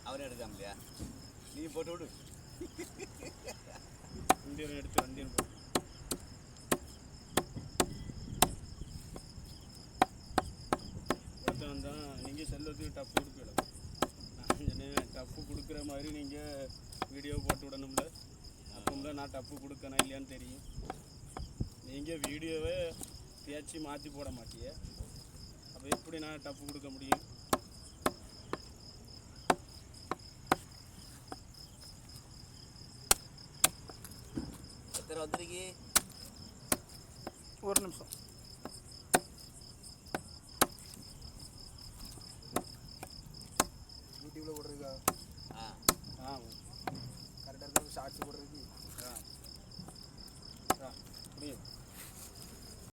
அவரும் எடுக்காம இல்லையா? நீ போட்டு விடு. வண்டியை எடுத்து வண்டியை போட்டு ஒருத்தன் தான் நீங்கள் செல்லுக்கு டஃப் கொடுக்கணும். நான் சொன்னேன் டஃப்பு கொடுக்குற மாதிரி நீங்கள் வீடியோ போட்டு விடணும்ல. அப்போம்ல நான் டஃப்பு கொடுக்கணும் இல்லையான்னு தெரியும். நீங்கள் வீடியோவை பேச்சு மாற்றி போட மாட்டிய, அப்போ எப்படி நான் டஃப்பு கொடுக்க முடியும்? எத்தனை வந்துருக்கு? ஒரு நிமிஷம். யூடியூப்ல போடுறதுக்கா? ஆ ஆ கரெக்டாக இருந்தால் ஷார்ட்ஸ் போடுறதுக்கு